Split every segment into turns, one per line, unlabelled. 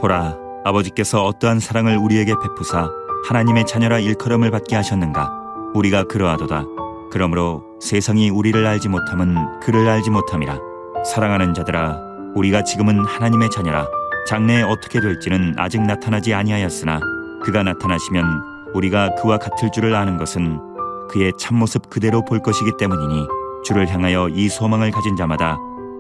보라, 아버지께서 어떠한 사랑을 우리에게 베푸사 하나님의 자녀라 일컬음을 받게 하셨는가. 우리가 그러하도다. 그러므로 세상이 우리를 알지 못함은 그를 알지 못함이라. 사랑하는 자들아, 우리가 지금은 하나님의 자녀라. 장래에 어떻게 될지는 아직 나타나지 아니하였으나 그가 나타나시면 우리가 그와 같을 줄을 아는 것은 그의 참모습 그대로 볼 것이기 때문이니, 주를 향하여 이 소망을 가진 자마다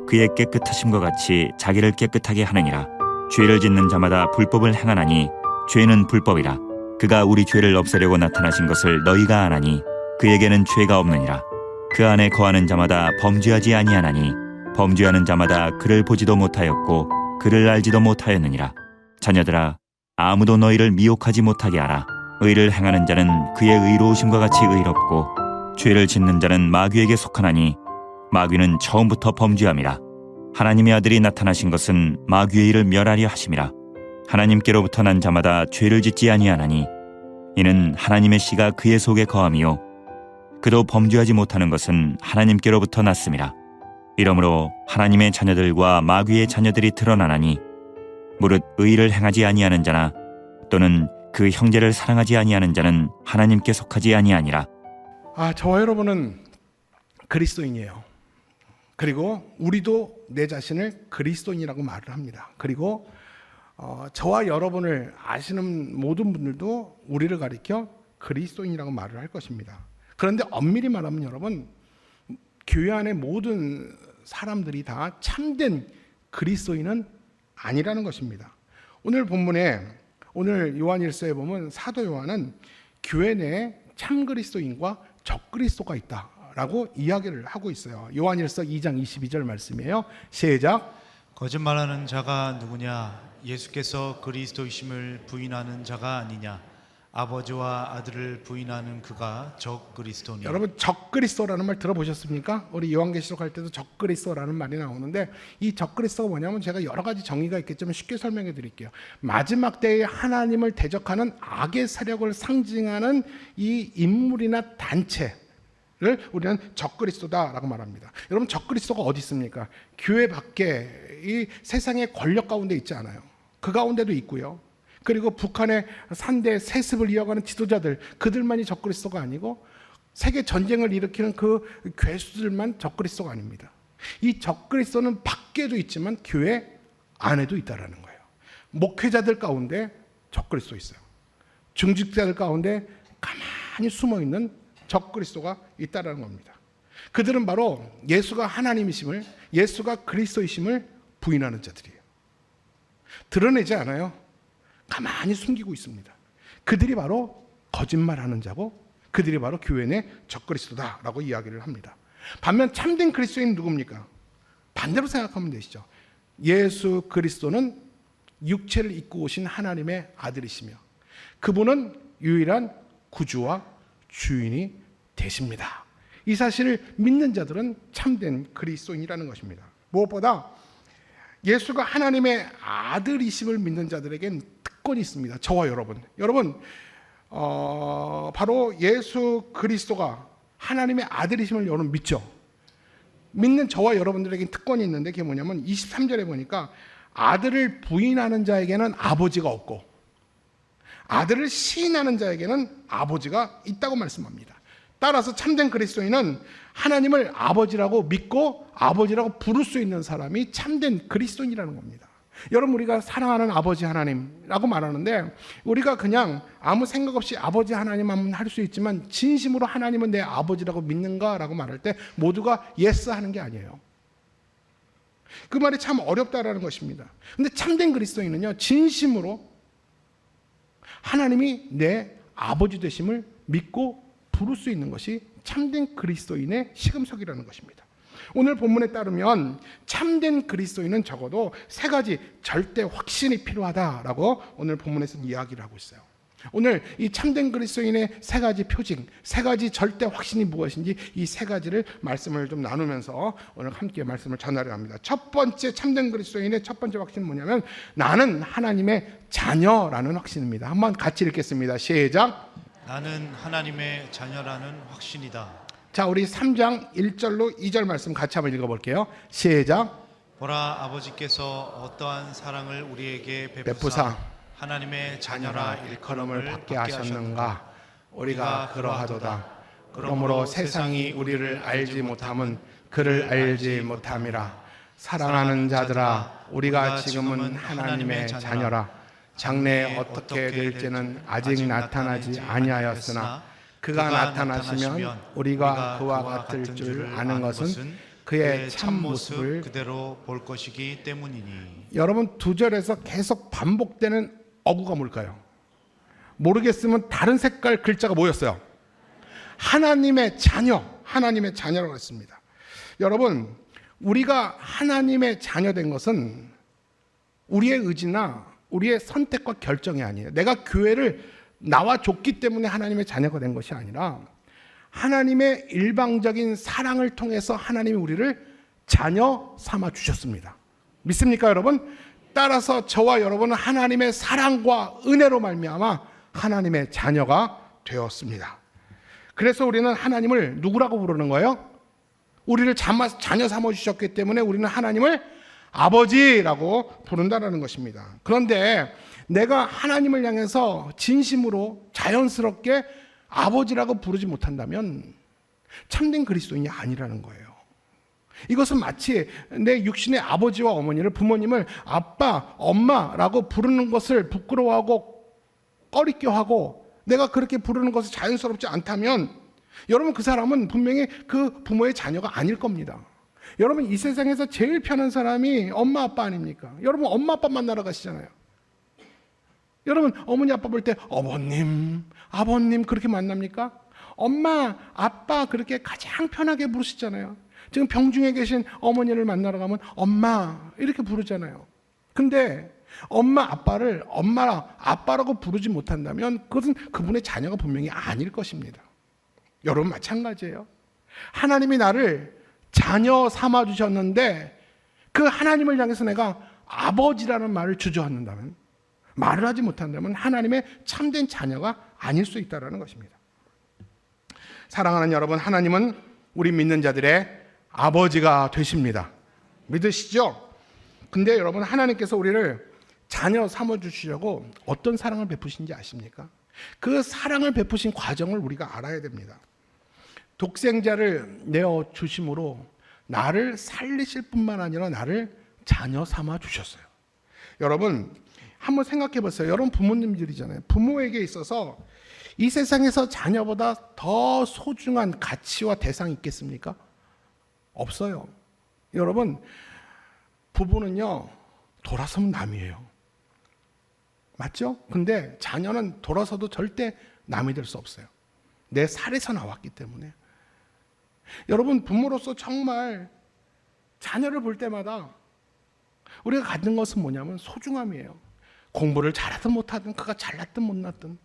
그의 깨끗하심과 같이 자기를 깨끗하게 하느니라. 죄를 짓는 자마다 불법을 행하나니 죄는 불법이라. 그가 우리 죄를 없애려고 나타나신 것을 너희가 아나니 그에게는 죄가 없느니라. 그 안에 거하는 자마다 범죄하지 아니하나니 범죄하는 자마다 그를 보지도 못하였고 그를 알지도 못하였느니라. 자녀들아, 아무도 너희를 미혹하지 못하게 하라. 의를 행하는 자는 그의 의로우심과 같이 의롭고 죄를 짓는 자는 마귀에게 속하나니 마귀는 처음부터 범죄함이라. 하나님의 아들이 나타나신 것은 마귀의 일을 멸하려 하심이라. 하나님께로부터 난 자마다 죄를 짓지 아니하나니 이는 하나님의 씨가 그의 속에 거함이요 그도 범죄하지 못하는 것은 하나님께로부터 났음이라. 이러므로 하나님의 자녀들과 마귀의 자녀들이 드러나나니 무릇 의를 행하지 아니하는 자나 또는 그 형제를 사랑하지 아니하는 자는 하나님께 속하지 아니하니라.
저와 여러분은 그리스도인이에요. 그리고 우리도 내 자신을 그리스도인이라고 말을 합니다. 그리고 저와 여러분을 아시는 모든 분들도 우리를 가리켜 그리스도인이라고 말을 할 것입니다. 그런데 엄밀히 말하면 여러분, 교회 안의 모든 사람들이 다 참된 그리스도인은 아니라는 것입니다. 오늘 본문에, 오늘 요한일서에 보면 사도 요한은 교회 내에 참 그리스도인과 적 그리스도가 있다라고 이야기를 하고 있어요. 요한일서 2장 22절 말씀이에요. 시작.
거짓말하는 자가 누구냐? 예수께서 그리스도이심을 부인하는 자가 아니냐? 아버지와 아들을 부인하는 그가 적 그리스도니.
여러분, 적 그리스도라는 말 들어보셨습니까? 우리 요한계시록 할 때도 적 그리스도라는 말이 나오는데, 이 적 그리스도가 뭐냐면 제가 여러 가지 정의가 있겠지만 쉽게 설명해 드릴게요. 마지막 때에 하나님을 대적하는 악의 세력을 상징하는 이 인물이나 단체를 우리는 적 그리스도다라고 말합니다. 여러분, 적 그리스도가 어디 있습니까? 교회 밖에 이 세상의 권력 가운데 있지 않아요. 그 가운데도 있고요. 그리고 북한의 산대 세습을 이어가는 지도자들, 그들만이 적그리스도가 아니고 세계 전쟁을 일으키는 그 괴수들만 적그리스도가 아닙니다. 이 적그리스도는 밖에도 있지만 교회 안에도 있다라는 거예요. 목회자들 가운데 적그리스도 있어요. 중직자들 가운데 가만히 숨어있는 적그리스도가 있다라는 겁니다. 그들은 바로 예수가 하나님이심을, 예수가 그리스도이심을 부인하는 자들이에요. 드러내지 않아요. 가만히 숨기고 있습니다. 그들이 바로 거짓말하는 자고 그들이 바로 교회 내 적그리스도다라고 이야기를 합니다. 반면 참된 그리스도인 누굽니까? 반대로 생각하면 되시죠. 예수 그리스도는 육체를 입고 오신 하나님의 아들이시며 그분은 유일한 구주와 주인이 되십니다. 이 사실을 믿는 자들은 참된 그리스도인이라는 것입니다. 무엇보다 예수가 하나님의 아들이심을 믿는 자들에겐 특권이 있습니다. 저와 여러분, 바로 예수 그리스도가 하나님의 아들이심을 여러분 믿죠? 믿는 저와 여러분들에겐 특권이 있는데 그게 뭐냐면 23절에 보니까 아들을 부인하는 자에게는 아버지가 없고 아들을 시인하는 자에게는 아버지가 있다고 말씀합니다. 따라서 참된 그리스도인은 하나님을 아버지라고 믿고 아버지라고 부를 수 있는 사람이 참된 그리스도인이라는 겁니다. 여러분, 우리가 사랑하는 아버지 하나님이라고 말하는데 우리가 그냥 아무 생각 없이 아버지 하나님만 할 수 있지만 진심으로 하나님은 내 아버지라고 믿는가라고 말할 때 모두가 예스 하는 게 아니에요. 그 말이 참 어렵다라는 것입니다. 근데 참된 그리스도인은요, 진심으로 하나님이 내 아버지 되심을 믿고 부를 수 있는 것이 참된 그리스도인의 시금석이라는 것입니다. 오늘 본문에 따르면 참된 그리스도인은 적어도 세 가지 절대 확신이 필요하다라고 오늘 본문에서 이야기를 하고 있어요. 오늘 이 참된 그리스도인의 세 가지 표징, 세 가지 절대 확신이 무엇인지 이 세 가지를 말씀을 좀 나누면서 오늘 함께 말씀을 전하려 합니다. 첫 번째 참된 그리스도인의 첫 번째 확신은 뭐냐면 나는 하나님의 자녀라는 확신입니다. 한번 같이 읽겠습니다. 시작.
나는 하나님의 자녀라는 확신이다.
자, 우리 3장 1절로 2절 말씀 같이 한번 읽어볼게요. 시작.
보라, 아버지께서 어떠한 사랑을 우리에게
베푸사
베푸사 하나님의
자녀라
자녀라
일컬음을 받게 하셨는가? 우리가 그러하도다. 그러므로 세상이 우리를 알지 못함은 그를 알지 못함이라. 사랑하는 자들아, 우리가 지금은 하나님의 자녀라. 장래에 어떻게 될지는 아직 나타나지 아니하였으나 그가 나타나시면 우리가 그와 같을 줄 아는 것은 그의 참 모습을.
그대로 볼 것이기 때문이니.
여러분, 2절에서 계속 반복되는 어구가 뭘까요? 모르겠으면 다른 색깔 글자가 뭐였어요? 하나님의 자녀, 하나님의 자녀라고 했습니다. 여러분, 우리가 하나님의 자녀된 것은 우리의 의지나 우리의 선택과 결정이 아니에요. 내가 교회를 나와줬기 때문에 하나님의 자녀가 된 것이 아니라 하나님의 일방적인 사랑을 통해서 하나님이 우리를 자녀 삼아 주셨습니다. 믿습니까, 여러분? 따라서 저와 여러분은 하나님의 사랑과 은혜로 말미암아 하나님의 자녀가 되었습니다. 그래서 우리는 하나님을 누구라고 부르는 거예요? 우리를 자녀 삼아 주셨기 때문에 우리는 하나님을 아버지라고 부른다는 것입니다. 그런데 내가 하나님을 향해서 진심으로 자연스럽게 아버지라고 부르지 못한다면 참된 그리스도인이 아니라는 거예요. 이것은 마치 내 육신의 아버지와 어머니를, 부모님을 아빠, 엄마라고 부르는 것을 부끄러워하고 꺼리껴하고 내가 그렇게 부르는 것이 자연스럽지 않다면 여러분, 그 사람은 분명히 그 부모의 자녀가 아닐 겁니다. 여러분, 이 세상에서 제일 편한 사람이 엄마 아빠 아닙니까? 여러분, 엄마 아빠 만나러 가시잖아요. 여러분, 어머니 아빠 볼 때 어머님, 아버님 그렇게 만납니까? 엄마, 아빠 그렇게 가장 편하게 부르시잖아요. 지금 병중에 계신 어머니를 만나러 가면 엄마 이렇게 부르잖아요. 근데 엄마, 아빠를 엄마, 아빠라고 부르지 못한다면 그것은 그분의 자녀가 분명히 아닐 것입니다. 여러분, 마찬가지예요. 하나님이 나를 자녀 삼아 주셨는데 그 하나님을 향해서 내가 아버지라는 말을 주저앉는다면, 말을 하지 못한다면 하나님의 참된 자녀가 아닐 수 있다는 것입니다. 사랑하는 여러분, 하나님은 우리 믿는 자들의 아버지가 되십니다. 믿으시죠? 근데 여러분, 하나님께서 우리를 자녀 삼아 주시려고 어떤 사랑을 베푸신지 아십니까? 그 사랑을 베푸신 과정을 우리가 알아야 됩니다. 독생자를 내어 주심으로 나를 살리실 뿐만 아니라 나를 자녀 삼아 주셨어요. 여러분, 한번 생각해 보세요. 여러분 부모님들이잖아요. 부모에게 있어서 이 세상에서 자녀보다 더 소중한 가치와 대상이 있겠습니까? 없어요. 여러분, 부부는요, 돌아서면 남이에요. 맞죠? 근데 자녀는 돌아서도 절대 남이 될 수 없어요. 내 살에서 나왔기 때문에. 여러분, 부모로서 정말 자녀를 볼 때마다 우리가 갖는 것은 뭐냐면 소중함이에요. 공부를 잘하든 못하든, 그가 잘났든 못났든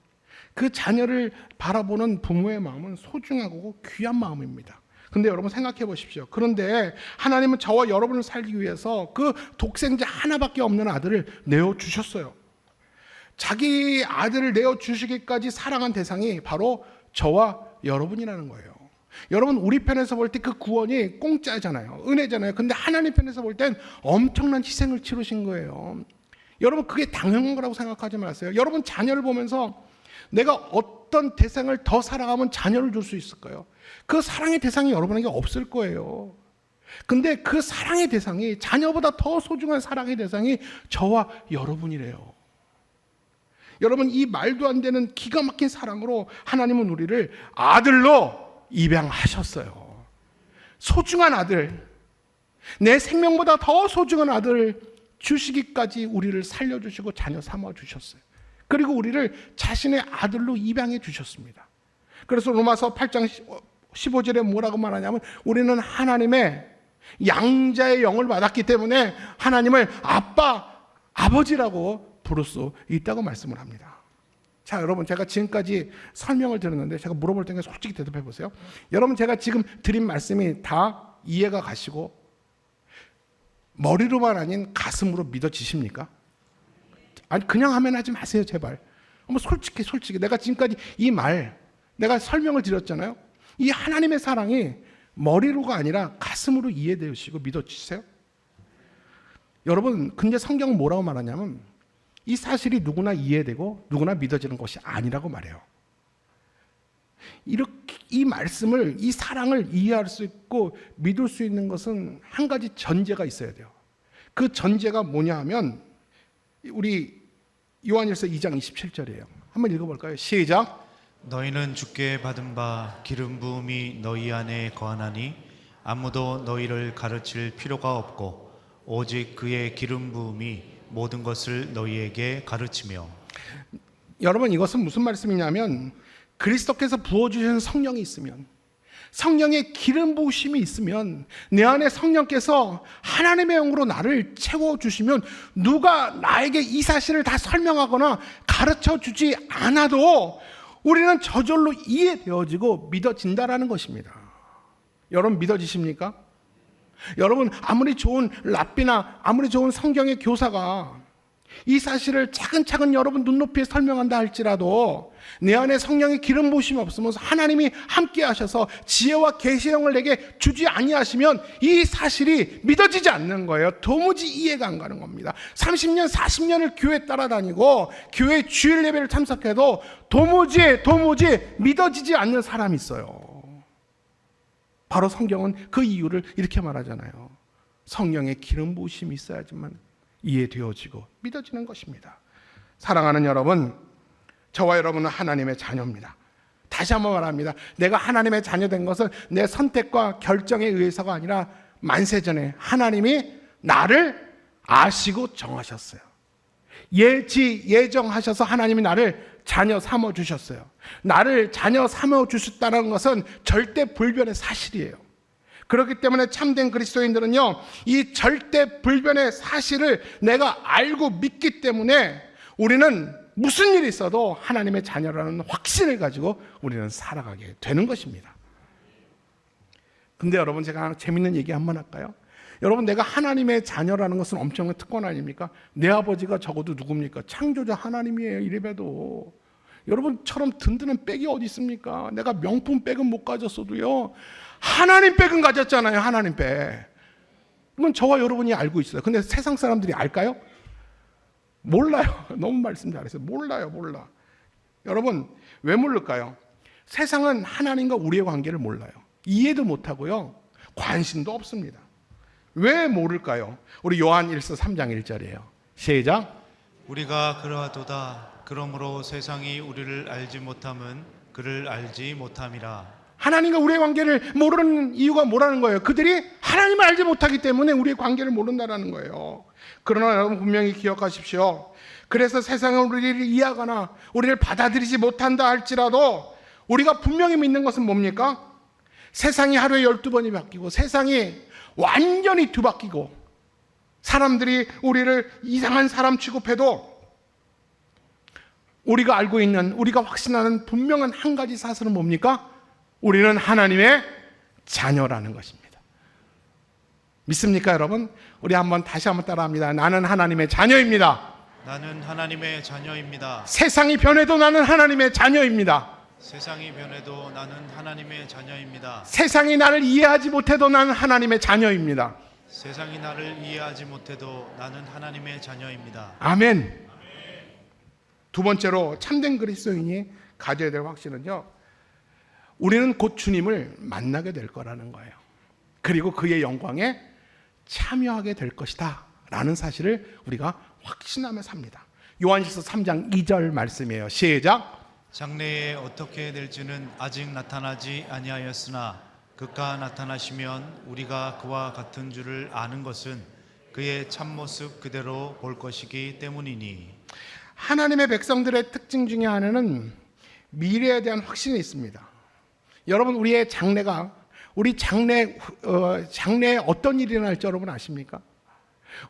그 자녀를 바라보는 부모의 마음은 소중하고 귀한 마음입니다. 근데 여러분 생각해 보십시오. 그런데 하나님은 저와 여러분을 살기 위해서 그 독생자 하나밖에 없는 아들을 내어주셨어요. 자기 아들을 내어주시기까지 사랑한 대상이 바로 저와 여러분이라는 거예요. 여러분, 우리 편에서 볼 때 그 구원이 공짜잖아요. 은혜잖아요. 근데 하나님 편에서 볼 땐 엄청난 희생을 치르신 거예요. 여러분, 그게 당연한 거라고 생각하지 마세요. 여러분, 자녀를 보면서 내가 어떤 대상을 더 사랑하면 자녀를 줄 수 있을까요? 그 사랑의 대상이 여러분에게 없을 거예요. 근데 그 사랑의 대상이, 자녀보다 더 소중한 사랑의 대상이 저와 여러분이래요. 여러분, 이 말도 안 되는 기가 막힌 사랑으로 하나님은 우리를 아들로 입양하셨어요. 소중한 아들, 내 생명보다 더 소중한 아들을 주시기까지 우리를 살려주시고 자녀 삼아주셨어요. 그리고 우리를 자신의 아들로 입양해 주셨습니다. 그래서 로마서 8장 15절에 뭐라고 말하냐면 우리는 하나님의 양자의 영을 받았기 때문에 하나님을 아빠, 아버지라고 부를 수 있다고 말씀을 합니다. 자, 여러분, 제가 지금까지 설명을 드렸는데 제가 물어볼 테니까 솔직히 대답해 보세요. 여러분, 제가 지금 드린 말씀이 다 이해가 가시고 머리로만 아닌 가슴으로 믿어지십니까? 아니, 그냥 하면 하지 마세요, 제발. 한번 솔직히 내가 지금까지 이 말, 내가 설명을 드렸잖아요. 이 하나님의 사랑이 머리로가 아니라 가슴으로 이해되시고 믿어지세요? 여러분, 근데 성경은 뭐라고 말하냐면 이 사실이 누구나 이해되고 누구나 믿어지는 것이 아니라고 말해요. 이렇게 이 말씀을, 이 사랑을 이해할 수 있고 믿을 수 있는 것은 한 가지 전제가 있어야 돼요. 그 전제가 뭐냐 하면 우리 요한일서 2장 27절이에요. 한번 읽어볼까요? 시작.
너희는 주께 받은 바 기름 부음이 너희 안에 거하나니 아무도 너희를 가르칠 필요가 없고 오직 그의 기름 부음이 모든 것을 너희에게 가르치며.
여러분, 이것은 무슨 말씀이냐면 그리스도께서 부어주시는 성령이 있으면, 성령의 기름 부으심이 있으면, 내 안에 성령께서 하나님의 영으로 나를 채워주시면 누가 나에게 이 사실을 다 설명하거나 가르쳐주지 않아도 우리는 저절로 이해되어지고 믿어진다라는 것입니다. 여러분, 믿어지십니까? 여러분, 아무리 좋은 랍비나 아무리 좋은 성경의 교사가 이 사실을 차근차근 여러분 눈높이에 설명한다 할지라도 내 안에 성령의 기름 부으심이 없으면서 하나님이 함께 하셔서 지혜와 계시형을 내게 주지 아니하시면 이 사실이 믿어지지 않는 거예요. 도무지 이해가 안 가는 겁니다. 30년 40년을 교회 따라다니고 교회 주일 예배를 참석해도 도무지 믿어지지 않는 사람이 있어요. 바로 성경은 그 이유를 이렇게 말하잖아요. 성령의 기름 부으심이 있어야지만 이해되어지고 믿어지는 것입니다. 사랑하는 여러분, 저와 여러분은 하나님의 자녀입니다. 다시 한번 말합니다. 내가 하나님의 자녀된 것은 내 선택과 결정에 의해서가 아니라 만세전에 하나님이 나를 아시고 정하셨어요. 예정하셔서 하나님이 나를 자녀 삼아 주셨어요. 나를 자녀 삼아 주셨다는 것은 절대 불변의 사실이에요. 그렇기 때문에 참된 그리스도인들은요, 이 절대 불변의 사실을 내가 알고 믿기 때문에 우리는 무슨 일이 있어도 하나님의 자녀라는 확신을 가지고 우리는 살아가게 되는 것입니다. 근데 여러분, 제가 재밌는 얘기 한번 할까요? 여러분, 내가 하나님의 자녀라는 것은 엄청난 특권 아닙니까? 내 아버지가 적어도 누굽니까? 창조자 하나님이에요. 이래봬도 여러분처럼 든든한 백이 어디 있습니까? 내가 명품 백은 못 가졌어도요, 하나님 백은 가졌잖아요. 하나님 백. 이건 저와 여러분이 알고 있어요. 근데 세상 사람들이 알까요? 몰라요. 너무 말씀 잘했어요. 몰라. 여러분, 왜 모를까요? 세상은 하나님과 우리의 관계를 몰라요. 이해도 못하고요, 관심도 없습니다. 왜 모를까요? 우리 요한 1서 3장 1절이에요. 시작.
우리가 그러하도다. 그러므로 세상이 우리를 알지 못함은 그를 알지 못함이라.
하나님과 우리의 관계를 모르는 이유가 뭐라는 거예요? 그들이 하나님을 알지 못하기 때문에 우리의 관계를 모른다는 거예요. 그러나 여러분, 분명히 기억하십시오. 그래서 세상은 우리를 이해하거나 우리를 받아들이지 못한다 할지라도 우리가 분명히 믿는 것은 뭡니까? 세상이 하루에 12번이 바뀌고 세상이 완전히 뒤바뀌고 사람들이 우리를 이상한 사람 취급해도 우리가 알고 있는, 우리가 확신하는 분명한 한 가지 사실은 뭡니까? 우리는 하나님의 자녀라는 것입니다. 믿습니까, 여러분? 우리 다시 한번 따라합니다. 나는 하나님의 자녀입니다.
나는 하나님의 자녀입니다.
세상이 변해도 나는 하나님의 자녀입니다.
세상이 변해도 나는 하나님의 자녀입니다.
세상이 나를 이해하지 못해도 나는 하나님의 자녀입니다.
세상이 나를 이해하지 못해도 나는 하나님의 자녀입니다.
아멘. 두 번째로 참된 그리스도인이 가져야 될 확신은요, 우리는 곧 주님을 만나게 될 거라는 거예요. 그리고 그의 영광에 참여하게 될 것이다 라는 사실을 우리가 확신하며 삽니다. 요한일서 3장 2절 말씀이에요. 시작.
장래에 어떻게 될지는 아직 나타나지 아니하였으나 그가 나타나시면 우리가 그와 같은 줄을 아는 것은 그의 참모습 그대로 볼 것이기 때문이니.
하나님의 백성들의 특징 중에 하나는 미래에 대한 확신이 있습니다. 여러분, 우리의 우리 장래에 어떤 일이 일어날지 여러분 아십니까?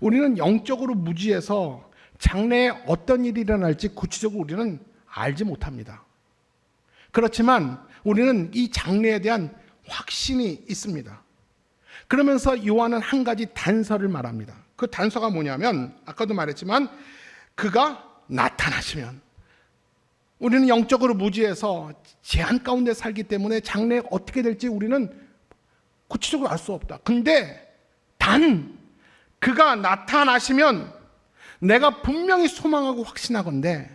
우리는 영적으로 무지해서 장래에 어떤 일이 일어날지 구체적으로 우리는 알지 못합니다. 그렇지만 우리는 이 장래에 대한 확신이 있습니다. 그러면서 요한은 한 가지 단서를 말합니다. 그 단서가 뭐냐면, 아까도 말했지만 그가 나타나시면, 우리는 영적으로 무지해서 제한 가운데 살기 때문에 장래에 어떻게 될지 우리는 구체적으로 알 수 없다. 근데 그가 나타나시면 내가 분명히 소망하고 확신하건대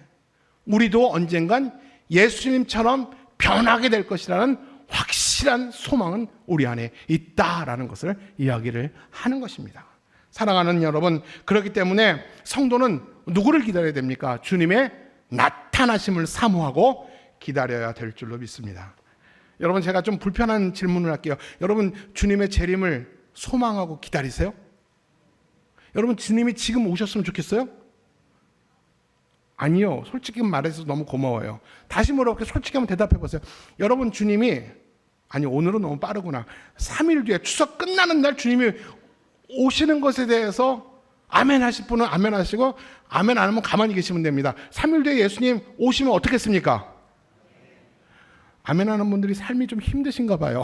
우리도 언젠간 예수님처럼 변하게 될 것이라는 확실한 소망은 우리 안에 있다라는 것을 이야기를 하는 것입니다. 사랑하는 여러분, 그렇기 때문에 성도는 누구를 기다려야 됩니까? 주님의 나타나심을 사모하고 기다려야 될 줄로 믿습니다. 여러분, 제가 좀 불편한 질문을 할게요. 여러분, 주님의 재림을 소망하고 기다리세요? 여러분, 주님이 지금 오셨으면 좋겠어요? 아니요. 솔직히 말해서 너무 고마워요. 다시 물어볼게요. 솔직히 한번 대답해 보세요. 여러분, 주님이, 아니 오늘은 너무 빠르구나, 3일 뒤에 추석 끝나는 날 주님이 오시는 것에 대해서 아멘 하실 분은 아멘 하시고, 아멘 안 하면 가만히 계시면 됩니다. 3일 뒤에 예수님 오시면 어떻겠습니까? 아멘 하는 분들이 삶이 좀 힘드신가 봐요.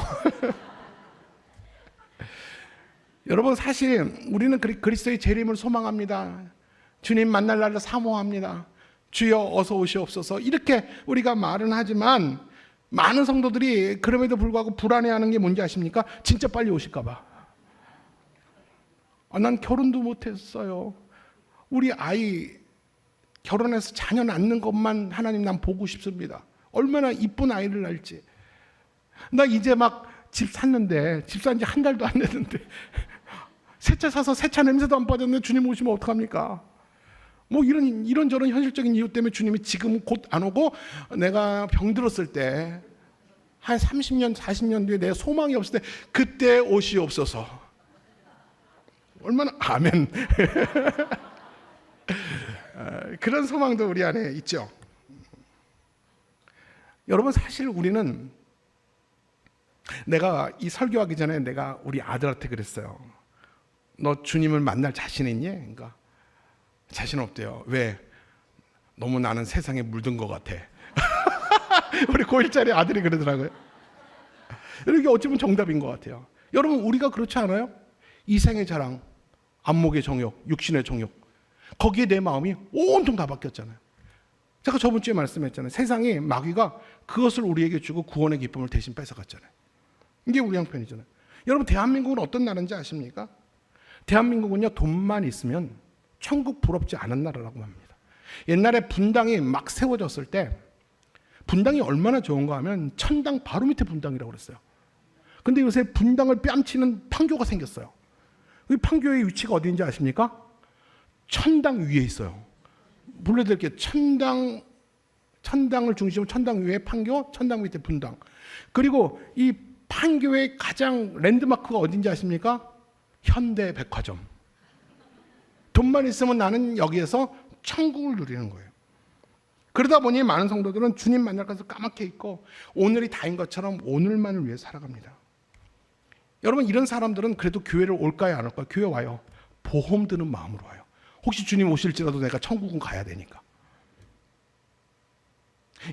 여러분, 사실 우리는 그리스도의 재림을 소망합니다. 주님 만날 날을 사모합니다. 주여 어서 오시옵소서, 이렇게 우리가 말은 하지만 많은 성도들이 그럼에도 불구하고 불안해하는 게 뭔지 아십니까? 진짜 빨리 오실까 봐. 난 결혼도 못했어요. 우리 아이 결혼해서 자녀 낳는 것만 하나님 난 보고 싶습니다. 얼마나 이쁜 아이를 낳을지. 나 이제 막 집 샀는데, 집 산 지 한 달도 안 됐는데 새 차 사서 새 차 냄새도 안 빠졌는데 주님 오시면 어떡합니까? 뭐 이런저런 현실적인 이유 때문에 주님이 지금 곧 안 오고, 내가 병들었을 때 한 30년 40년 뒤에 내 소망이 없을 때 그때 오시옵소서. 얼마나 아멘. 그런 소망도 우리 안에 있죠. 여러분, 사실 우리는, 내가 이 설교하기 전에 내가 우리 아들한테 그랬어요. 너 주님을 만날 자신 있니? 그러니까 자신 없대요. 왜? 너무 나는 세상에 물든 것 같아. 우리 고1짜리 아들이 그러더라고요. 이게 어찌 보면 정답인 것 같아요. 여러분, 우리가 그렇지 않아요? 이생의 자랑, 안목의 정욕, 육신의 정욕, 거기에 내 마음이 온통 다 바뀌었잖아요. 제가 저번 주에 말씀했잖아요. 세상에 마귀가 그것을 우리에게 주고 구원의 기쁨을 대신 뺏어갔잖아요. 이게 우리 형편이잖아요. 여러분, 대한민국은 어떤 나라인지 아십니까? 대한민국은요, 돈만 있으면 천국 부럽지 않은 나라라고 합니다. 옛날에 분당이 막 세워졌을 때 분당이 얼마나 좋은가 하면 천당 바로 밑에 분당이라고 그랬어요. 근데 요새 분당을 뺨치는 판교가 생겼어요. 이 판교의 위치가 어디인지 아십니까? 천당 위에 있어요. 불러드릴게요. 천당을 중심으로 천당 위에 판교, 천당 밑에 분당. 그리고 이 판교의 가장 랜드마크가 어딘지 아십니까? 현대백화점. 돈만 있으면 나는 여기에서 천국을 누리는 거예요. 그러다 보니 많은 성도들은 주님 만날 것을 까맣게 잊고 오늘이 다인 것처럼 오늘만을 위해 살아갑니다. 여러분, 이런 사람들은 그래도 교회를 올까요, 안 올까요? 교회 와요. 보험 드는 마음으로 와요. 혹시 주님 오실지라도 내가 천국은 가야 되니까.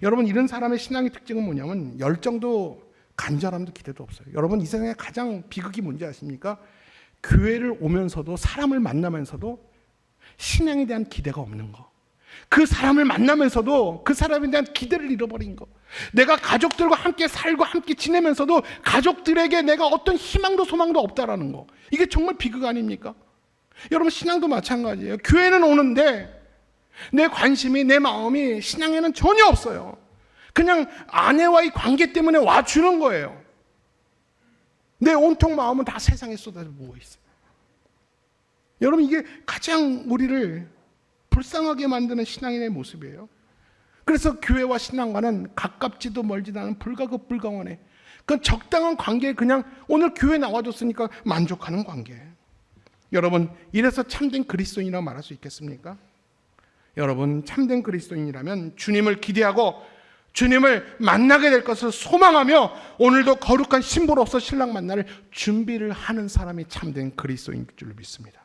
여러분, 이런 사람의 신앙의 특징은 뭐냐면 열정도 간절함도 기대도 없어요. 여러분, 이 세상에 가장 비극이 뭔지 아십니까? 교회를 오면서도, 사람을 만나면서도 신앙에 대한 기대가 없는 거. 그 사람을 만나면서도 그 사람에 대한 기대를 잃어버린 거. 내가 가족들과 함께 살고 함께 지내면서도 가족들에게 내가 어떤 희망도 소망도 없다라는 거. 이게 정말 비극 아닙니까? 여러분, 신앙도 마찬가지예요. 교회는 오는데 내 관심이, 내 마음이 신앙에는 전혀 없어요. 그냥 아내와의 관계 때문에 와주는 거예요. 내 온통 마음은 다 세상에 쏟아져 부어 있어요. 여러분, 이게 가장 우리를 불쌍하게 만드는 신앙인의 모습이에요. 그래서 교회와 신앙과는 가깝지도 멀지도 않은 불가급 불가원해. 그 적당한 관계에 그냥 오늘 교회 나와줬으니까 만족하는 관계. 여러분, 이래서 참된 그리스도인이라고 말할 수 있겠습니까? 여러분, 참된 그리스도인이라면 주님을 기대하고 주님을 만나게 될 것을 소망하며 오늘도 거룩한 신부로서 신랑 만날 준비를 하는 사람이 참된 그리스도인 줄로 믿습니다.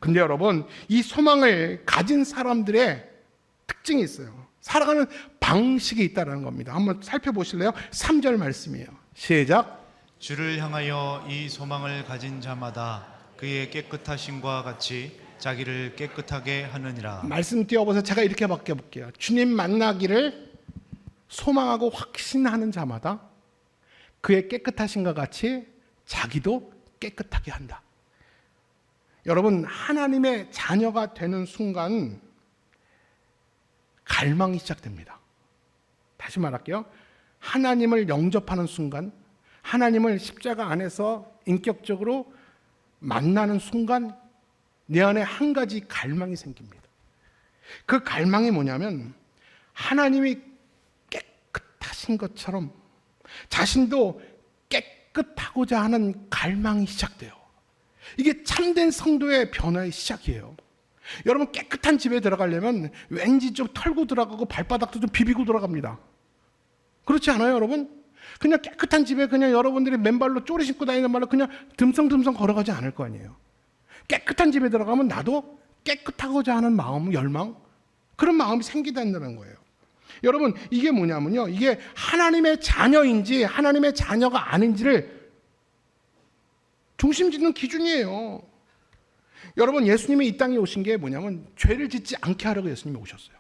근데 여러분, 이 소망을 가진 사람들의 특징이 있어요. 살아가는 방식이 있다는 겁니다. 한번 살펴보실래요? 3절 말씀이에요. 시작.
주를 향하여 이 소망을 가진 자마다 그의 깨끗하심과 같이 자기를 깨끗하게 하느니라.
말씀 띄워보세요. 제가 이렇게 바꿔볼게요. 주님 만나기를 소망하고 확신하는 자마다 그의 깨끗하심과 같이 자기도 깨끗하게 한다. 여러분, 하나님의 자녀가 되는 순간 갈망이 시작됩니다. 다시 말할게요. 하나님을 영접하는 순간, 하나님을 십자가 안에서 인격적으로 만나는 순간 내 안에 한 가지 갈망이 생깁니다. 그 갈망이 뭐냐면 하나님이 깨끗하신 것처럼 자신도 깨끗하고자 하는 갈망이 시작돼요. 이게 참된 성도의 변화의 시작이에요. 여러분, 깨끗한 집에 들어가려면 왠지 좀 털고 들어가고 발바닥도 좀 비비고 들어갑니다. 그렇지 않아요, 여러분? 그냥 깨끗한 집에 그냥 여러분들이 맨발로 쪼리 신고 다니는 말로 그냥 듬성듬성 걸어가지 않을 거 아니에요. 깨끗한 집에 들어가면 나도 깨끗하고자 하는 마음, 열망, 그런 마음이 생기다는 거예요. 여러분, 이게 뭐냐면요, 이게 하나님의 자녀인지 하나님의 자녀가 아닌지를 중심 짓는 기준이에요. 여러분, 예수님이 이 땅에 오신 게 뭐냐면 죄를 짓지 않게 하려고 예수님이 오셨어요.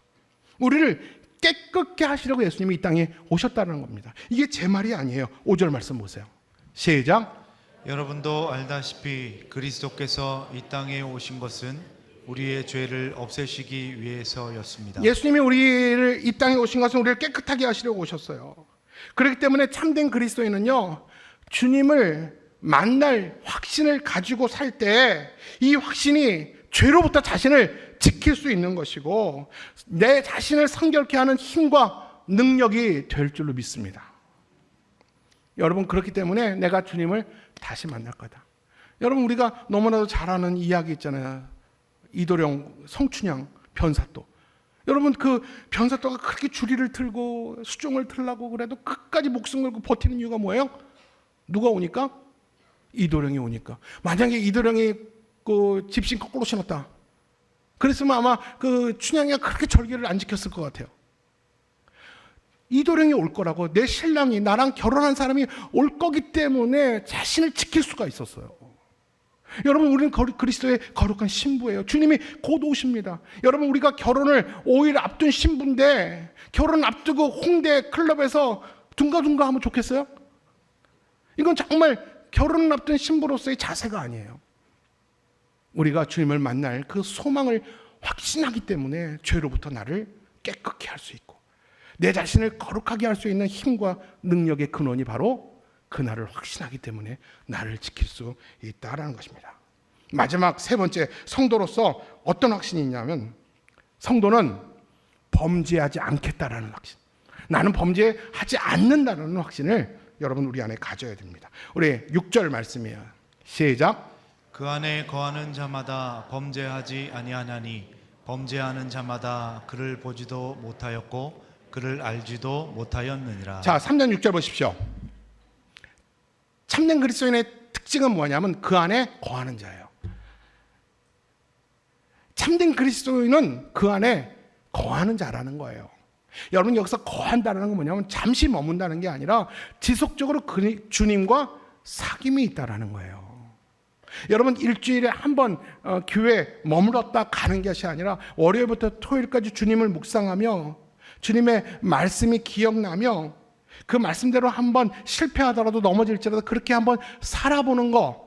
우리를 깨끗게 하시려고 예수님이 이 땅에 오셨다는 겁니다. 이게 제 말이 아니에요. 5절 말씀 보세요. 시작.
여러분도 알다시피 그리스도께서 이 땅에 오신 것은 우리의 죄를 없애시기 위해서였습니다.
예수님이 우리를 이 땅에 오신 것은 우리를 깨끗하게 하시려고 오셨어요. 그렇기 때문에 참된 그리스도인은요, 주님을 만날 확신을 가지고 살 때 이 확신이 죄로부터 자신을 지킬 수 있는 것이고 내 자신을 성결케 하는 힘과 능력이 될 줄로 믿습니다. 여러분, 그렇기 때문에 내가 주님을 다시 만날 거다. 여러분, 우리가 너무나도 잘 아는 이야기 있잖아요. 이도령, 성춘향, 변사또. 여러분, 그 변사또가 그렇게 주리를 틀고 수종을 틀라고 그래도 끝까지 목숨 걸고 버티는 이유가 뭐예요? 누가 오니까? 이도령이 오니까. 만약에 이도령이 그 집신 거꾸로 신었다, 그랬으면 아마 그 춘향이가 그렇게 절기를 안 지켰을 것 같아요. 이도령이 올 거라고, 내 신랑이, 나랑 결혼한 사람이 올 거기 때문에 자신을 지킬 수가 있었어요. 여러분, 우리는 그리스도의 거룩한 신부예요. 주님이 곧 오십니다. 여러분, 우리가 결혼을 5일 앞둔 신부인데 결혼 앞두고 홍대 클럽에서 둥가둥가 하면 좋겠어요? 이건 정말 결혼을 앞둔 신부로서의 자세가 아니에요. 우리가 주님을 만날 그 소망을 확신하기 때문에 죄로부터 나를 깨끗게 할 수 있고 내 자신을 거룩하게 할 수 있는 힘과 능력의 근원이 바로 그날을 확신하기 때문에 나를 지킬 수 있다라는 것입니다. 마지막 세 번째, 성도로서 어떤 확신이 있냐면 성도는 범죄하지 않겠다라는 확신. 나는 범죄하지 않는다는 확신을 여러분 우리 안에 가져야 됩니다. 우리 6절 말씀이에요. 시작.
그 안에 거하는 자마다 범죄하지 아니하나니 범죄하는 자마다 그를 보지도 못하였고 그를 알지도 못하였느니라.
자, 3장 6절 보십시오. 참된 그리스도인의 특징은 뭐냐면 그 안에 거하는 자예요. 참된 그리스도인은 그 안에 거하는 자라는 거예요. 여러분, 여기서 거한다는 건 뭐냐면 잠시 머문다는 게 아니라 지속적으로 주님과 사귐이 있다라는 거예요. 여러분, 일주일에 한 번 교회에 머물렀다 가는 것이 아니라 월요일부터 토요일까지 주님을 묵상하며 주님의 말씀이 기억나며 그 말씀대로 한번 실패하더라도 넘어질지라도 그렇게 한번 살아보는 거,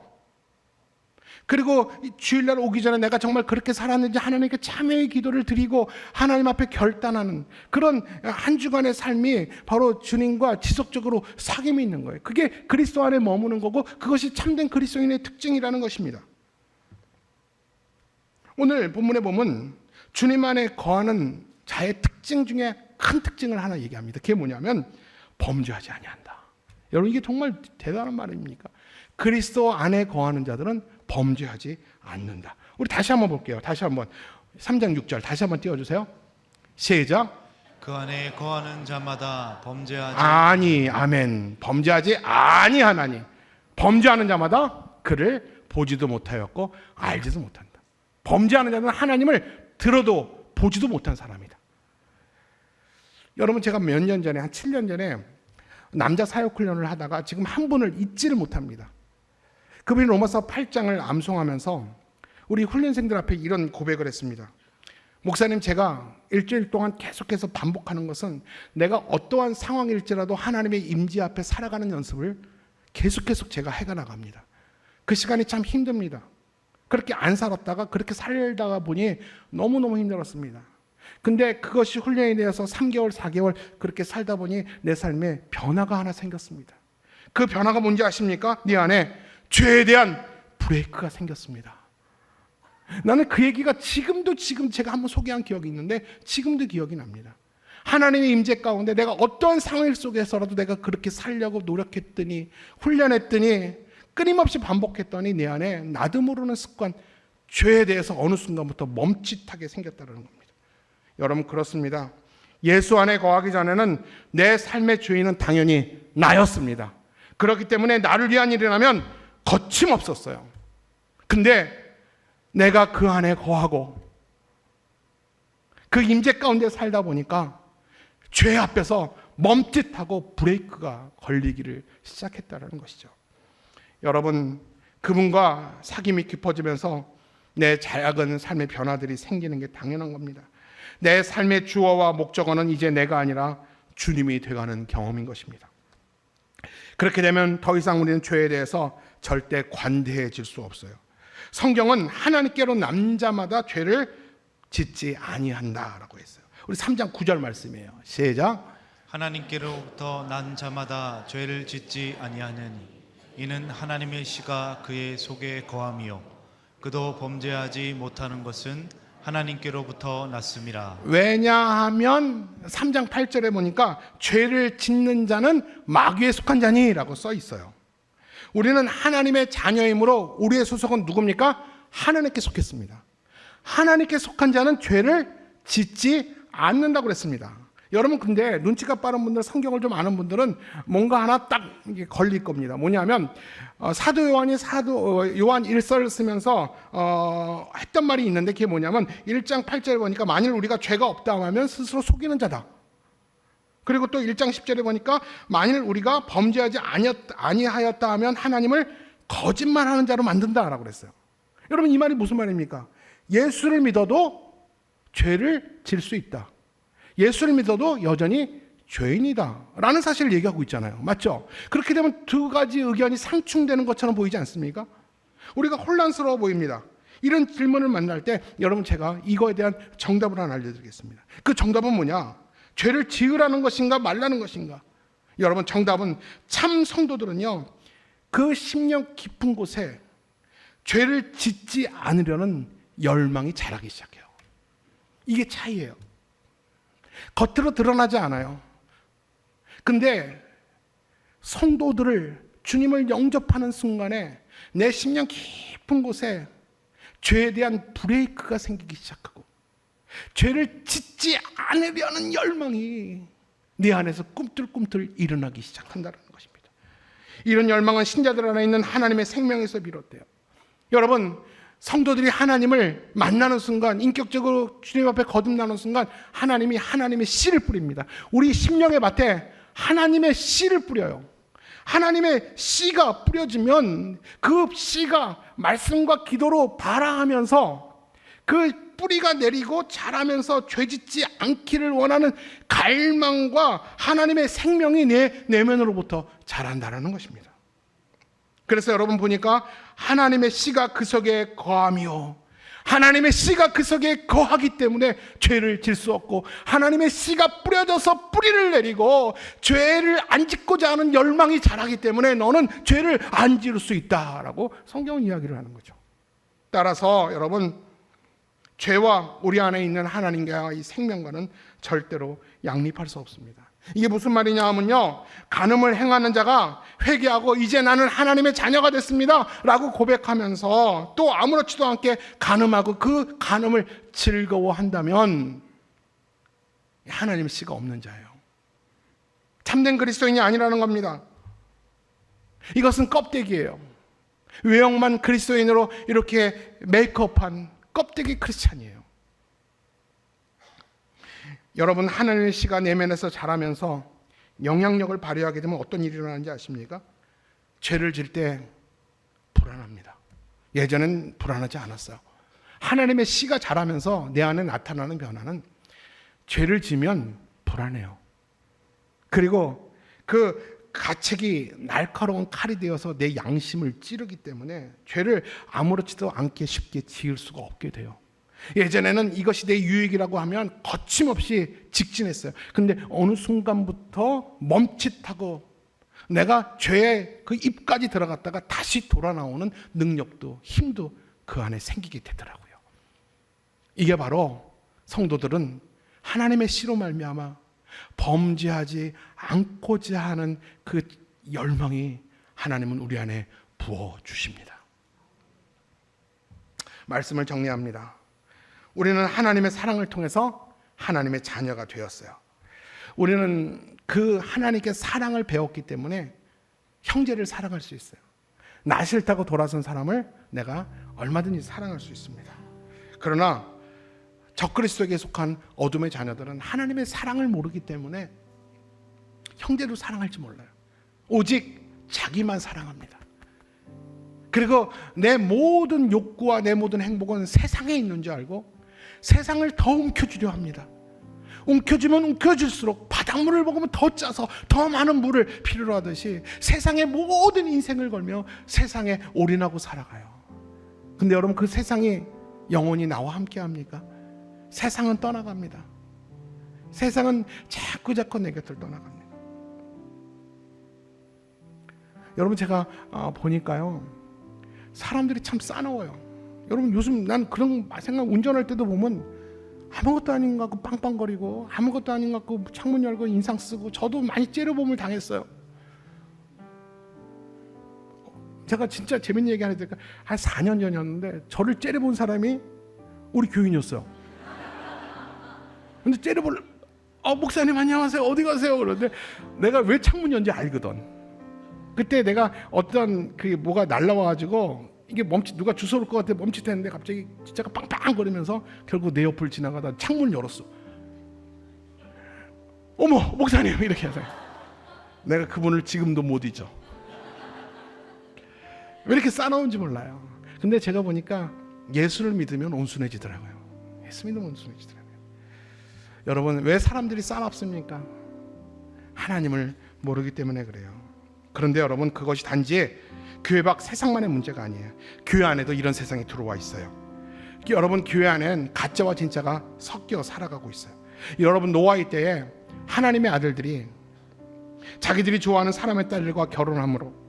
그리고 주일날 오기 전에 내가 정말 그렇게 살았는지 하나님께 참회의 기도를 드리고 하나님 앞에 결단하는 그런 한 주간의 삶이 바로 주님과 지속적으로 사귐이 있는 거예요. 그게 그리스도 안에 머무는 거고 그것이 참된 그리스도인의 특징이라는 것입니다. 오늘 본문에 보면 주님 안에 거하는 자의 특징 중에 큰 특징을 하나 얘기합니다. 그게 뭐냐면 범죄하지 아니한다. 여러분, 이게 정말 대단한 말입니까? 그리스도 안에 거하는 자들은 범죄하지 않는다. 우리 다시 한번 볼게요. 다시 한번 3장 6절 다시 한번 띄워주세요. 시작.
그 안에 거하는 자마다 범죄하지
아멘. 범죄하지 아니하나니 범죄하는 자마다 그를 보지도 못하였고 알지도 못한다. 범죄하는 자는 하나님을 들어도 보지도 못한 사람이다. 여러분, 제가 몇 년 전에, 한 7년 전에 남자 사역 훈련을 하다가 지금 한 분을 잊지를 못합니다. 그분이 로마서 8장을 암송하면서 우리 훈련생들 앞에 이런 고백을 했습니다. 목사님, 제가 일주일 동안 계속해서 반복하는 것은 내가 어떠한 상황일지라도 하나님의 임재 앞에 살아가는 연습을 계속 제가 해가 나갑니다. 그 시간이 참 힘듭니다. 그렇게 안 살았다가 그렇게 살다가 보니 너무너무 힘들었습니다. 근데 그것이 훈련이 되어서 3개월, 4개월 그렇게 살다 보니 내 삶에 변화가 하나 생겼습니다. 그 변화가 뭔지 아십니까? 네 안에 죄에 대한 브레이크가 생겼습니다. 나는 그 얘기가 지금 제가 한번 소개한 기억이 있는데 지금도 기억이 납니다. 하나님의 임재 가운데 내가 어떠한 상황 속에서라도 내가 그렇게 살려고 노력했더니 훈련했더니 끊임없이 반복했더니 내 안에 나도 모르는 습관, 죄에 대해서 어느 순간부터 멈칫하게 생겼다는 겁니다. 여러분 그렇습니다. 예수 안에 거하기 전에는 내 삶의 주인은 당연히 나였습니다. 그렇기 때문에 나를 위한 일이라면 거침없었어요. 근데 내가 그 안에 거하고 그 임재 가운데 살다 보니까 죄 앞에서 멈칫하고 브레이크가 걸리기를 시작했다는 것이죠. 여러분 그분과 사귐이 깊어지면서 내 작은 삶의 변화들이 생기는 게 당연한 겁니다. 내 삶의 주어와 목적어는 이제 내가 아니라 주님이 돼가는 경험인 것입니다. 그렇게 되면 더 이상 우리는 죄에 대해서 절대 관대해질 수 없어요. 성경은 하나님께로 난 자마다 죄를 짓지 아니한다라고 했어요. 우리 3장 9절 말씀이에요. 시작.
하나님께로부터 난 자마다 죄를 짓지 아니하느니 이는 하나님의 씨가 그의 속에 거함이요 그도 범죄하지 못하는 것은 하나님께로부터 났음이라.
왜냐하면 3장 8절에 보니까 죄를 짓는 자는 마귀에 속한 자니라고 써 있어요. 우리는 하나님의 자녀이므로 우리의 소속은 누굽니까? 하나님께 속했습니다. 하나님께 속한 자는 죄를 짓지 않는다고 그랬습니다. 여러분 근데 눈치가 빠른 분들, 성경을 좀 아는 분들은 뭔가 하나 딱 걸릴 겁니다. 뭐냐면 사도 요한이 요한 1서를 쓰면서 했던 말이 있는데 그게 뭐냐면 1장 8절에 보니까 만일 우리가 죄가 없다 하면 스스로 속이는 자다. 그리고 또 1장 10절에 보니까 만일 우리가 범죄하지 아니하였다 하면 하나님을 거짓말하는 자로 만든다라고 그랬어요. 여러분 이 말이 무슨 말입니까? 예수를 믿어도 죄를 질 수 있다. 예수를 믿어도 여전히 죄인이다 라는 사실을 얘기하고 있잖아요. 맞죠? 그렇게 되면 두 가지 의견이 상충되는 것처럼 보이지 않습니까? 우리가 혼란스러워 보입니다. 이런 질문을 만날 때 여러분 제가 이거에 대한 정답을 하나 알려드리겠습니다. 그 정답은 뭐냐? 죄를 지으라는 것인가 말라는 것인가? 여러분 정답은 참 성도들은요 그 심령 깊은 곳에 죄를 짓지 않으려는 열망이 자라기 시작해요. 이게 차이예요. 겉으로 드러나지 않아요. 근데 성도들을 주님을 영접하는 순간에 내 심령 깊은 곳에 죄에 대한 브레이크가 생기기 시작하고 죄를 짓지 않으려는 열망이 내 안에서 꿈틀꿈틀 일어나기 시작한다는 것입니다. 이런 열망은 신자들 안에 있는 하나님의 생명에서 비롯돼요. 여러분 성도들이 하나님을 만나는 순간, 인격적으로 주님 앞에 거듭나는 순간 하나님이 하나님의 씨를 뿌립니다. 우리 심령의 밭에 하나님의 씨를 뿌려요. 하나님의 씨가 뿌려지면 그 씨가 말씀과 기도로 발화하면서 그 뿌리가 내리고 자라면서 죄짓지 않기를 원하는 갈망과 하나님의 생명이 내 내면으로부터 자란다는 것입니다. 그래서 여러분 보니까 하나님의 씨가 그 속에 거함이요 하나님의 씨가 그 속에 거하기 때문에 죄를 질 수 없고 하나님의 씨가 뿌려져서 뿌리를 내리고 죄를 안 짓고자 하는 열망이 자라기 때문에 너는 죄를 안 지을 수 있다라고 성경은 이야기를 하는 거죠. 따라서 여러분 죄와 우리 안에 있는 하나님과 이 생명과는 절대로 양립할 수 없습니다. 이게 무슨 말이냐 하면요 간음을 행하는 자가 회개하고 이제 나는 하나님의 자녀가 됐습니다 라고 고백하면서 또 아무렇지도 않게 간음하고 그 간음을 즐거워한다면 하나님의 씨가 없는 자예요. 참된 그리스도인이 아니라는 겁니다. 이것은 껍데기예요. 외형만 그리스도인으로 이렇게 메이크업한 껍데기 크리스찬이에요. 여러분 하나님의 씨가 내면에서 자라면서 영향력을 발휘하게 되면 어떤 일이 일어나는지 아십니까? 죄를 질 때 불안합니다. 예전엔 불안하지 않았어요. 하나님의 씨가 자라면서 내 안에 나타나는 변화는 죄를 지면 불안해요. 그리고 그 가책이 날카로운 칼이 되어서 내 양심을 찌르기 때문에 죄를 아무렇지도 않게 쉽게 지을 수가 없게 돼요. 예전에는 이것이 내 유익이라고 하면 거침없이 직진했어요. 근데 어느 순간부터 멈칫하고 내가 죄의 그 입까지 들어갔다가 다시 돌아 나오는 능력도 힘도 그 안에 생기게 되더라고요. 이게 바로 성도들은 하나님의 씨로 말미암아 범죄하지 않고자 하는 그 열망이 하나님은 우리 안에 부어 주십니다. 말씀을 정리합니다. 우리는 하나님의 사랑을 통해서 하나님의 자녀가 되었어요. 우리는 그 하나님께 사랑을 배웠기 때문에 형제를 사랑할 수 있어요. 나 싫다고 돌아선 사람을 내가 얼마든지 사랑할 수 있습니다. 그러나 적그리스도에게 속한 어둠의 자녀들은 하나님의 사랑을 모르기 때문에 형제도 사랑할지 몰라요. 오직 자기만 사랑합니다. 그리고 내 모든 욕구와 내 모든 행복은 세상에 있는 줄 알고 세상을 더 움켜쥐려 합니다. 움켜쥐면 움켜질수록 바닷물을 먹으면 더 짜서 더 많은 물을 필요로 하듯이 세상의 모든 인생을 걸며 세상에 올인하고 살아가요. 근데 여러분, 그 세상이 영원히 나와 함께 합니까? 세상은 떠나갑니다. 세상은 자꾸 내 곁을 떠나갑니다. 여러분, 제가 보니까요, 사람들이 참 싸나워요. 여러분, 요즘 난 그런 생각, 운전할 때도 보면 아무것도 아닌 것 같고 빵빵거리고 아무것도 아닌 것 같고 창문 열고 인상 쓰고, 저도 많이 째려봄을 당했어요. 제가 진짜 재밌는 얘기 하나 드릴까? 한 4년 전이었는데 저를 째려본 사람이 우리 교인이었어요. 근데 째려볼, 목사님 안녕하세요, 어디 가세요? 그러는데 내가 왜 창문 연지 알거든. 그때 내가 어떤 그 뭐가 날라와가지고 이게 누가 주워올 것 같아 멈칫했는데 갑자기 진짜가 빵빵거리면서 결국 내 옆을 지나가다 창문을 열었어. 어머, 목사님, 이렇게 해서 내가 그분을 지금도 못 잊어. 왜 이렇게 싸나운지 몰라요. 근데 제가 보니까 예수를 믿으면 온순해지더라고요. 예수 믿으면 온순해지더라고요. 여러분, 왜 사람들이 싸납습니까? 하나님을 모르기 때문에 그래요. 그런데 여러분, 그것이 단지 교회 밖 세상만의 문제가 아니에요. 교회 안에도 이런 세상이 들어와 있어요. 여러분, 교회 안엔 가짜와 진짜가 섞여 살아가고 있어요. 여러분, 노아의 때에 하나님의 아들들이 자기들이 좋아하는 사람의 딸들과 결혼함으로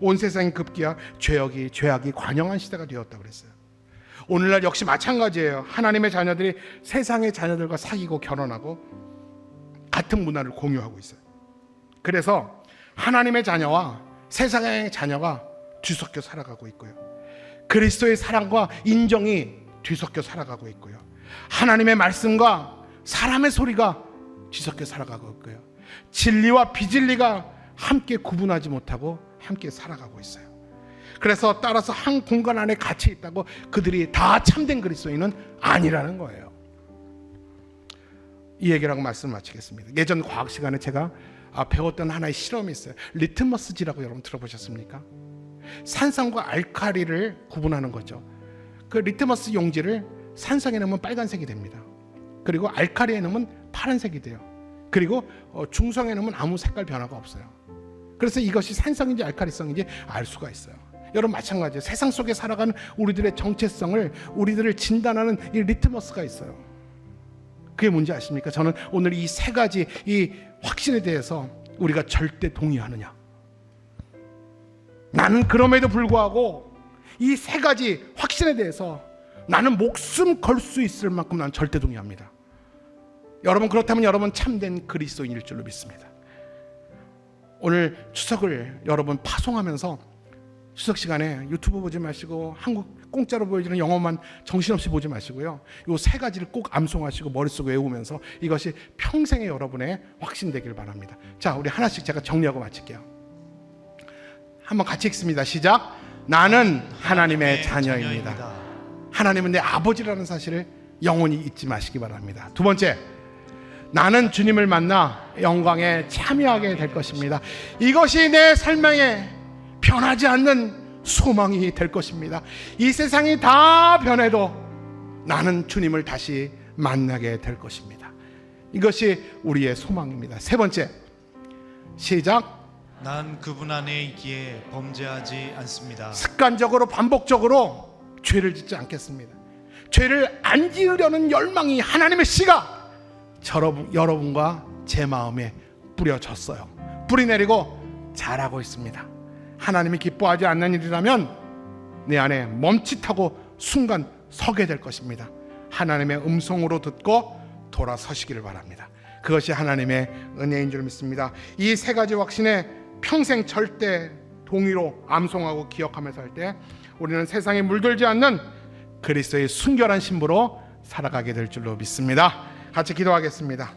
온 세상이 급기야 죄악이 관영한 시대가 되었다고 그랬어요. 오늘날 역시 마찬가지예요. 하나님의 자녀들이 세상의 자녀들과 사귀고 결혼하고 같은 문화를 공유하고 있어요. 그래서 하나님의 자녀와 세상의 자녀가 뒤섞여 살아가고 있고요. 그리스도의 사랑과 인정이 뒤섞여 살아가고 있고요. 하나님의 말씀과 사람의 소리가 뒤섞여 살아가고 있고요. 진리와 비진리가 함께 구분하지 못하고 함께 살아가고 있어요. 그래서 따라서 한 공간 안에 갇혀 있다고 그들이 다 참된 그리스도인은 아니라는 거예요. 이 얘기라고 말씀을 마치겠습니다. 예전 과학 시간에 제가 배웠던 하나의 실험이 있어요. 리트머스지라고 여러분 들어보셨습니까? 산성과 알칼리를 구분하는 거죠. 그 리트머스 용지를 산성에 넣으면 빨간색이 됩니다. 그리고 알칼리에 넣으면 파란색이 돼요. 그리고 중성에 넣으면 아무 색깔 변화가 없어요. 그래서 이것이 산성인지 알칼리성인지 알 수가 있어요. 여러분, 마찬가지예요. 세상 속에 살아가는 우리들의 정체성을, 우리들을 진단하는 이 리트머스가 있어요. 그게 뭔지 아십니까? 저는 오늘 이 세 가지 이 확신에 대해서 우리가 절대 동의하느냐, 나는 그럼에도 불구하고 이 세 가지 확신에 대해서 나는 목숨 걸 수 있을 만큼 난 절대 동의합니다. 여러분, 그렇다면 여러분 참된 그리스도인일 줄로 믿습니다. 오늘 추석을 여러분 파송하면서 추석 시간에 유튜브 보지 마시고 한국 공짜로 보여주는 영어만 정신없이 보지 마시고요. 이 세 가지를 꼭 암송하시고 머릿속에 외우면서 이것이 평생의 여러분의 확신되길 바랍니다. 자, 우리 하나씩 제가 정리하고 마칠게요. 한번 같이 읽습니다. 시작. 나는 하나님의 자녀입니다. 하나님은 내 아버지라는 사실을 영원히 잊지 마시기 바랍니다. 두 번째, 나는 주님을 만나 영광에 참여하게 될 것입니다. 이것이 내 삶에 변하지 않는 소망이 될 것입니다. 이 세상이 다 변해도 나는 주님을 다시 만나게 될 것입니다. 이것이 우리의 소망입니다. 세 번째, 시작.
난 그분 안에 있기에 범죄하지 않습니다.
습관적으로 반복적으로 죄를 짓지 않겠습니다. 죄를 안 지으려는 열망이 하나님의 씨가 여러분과 제 마음에 뿌려졌어요. 뿌리 내리고 자라고 있습니다. 하나님이 기뻐하지 않는 일이라면 내 안에 멈칫하고 순간 서게 될 것입니다. 하나님의 음성으로 듣고 돌아서시기를 바랍니다. 그것이 하나님의 은혜인 줄 믿습니다. 이 세 가지 확신에 평생 절대 동의로 암송하고 기억하며 살 때 우리는 세상에 물들지 않는 그리스도의 순결한 신부로 살아가게 될 줄로 믿습니다. 같이 기도하겠습니다.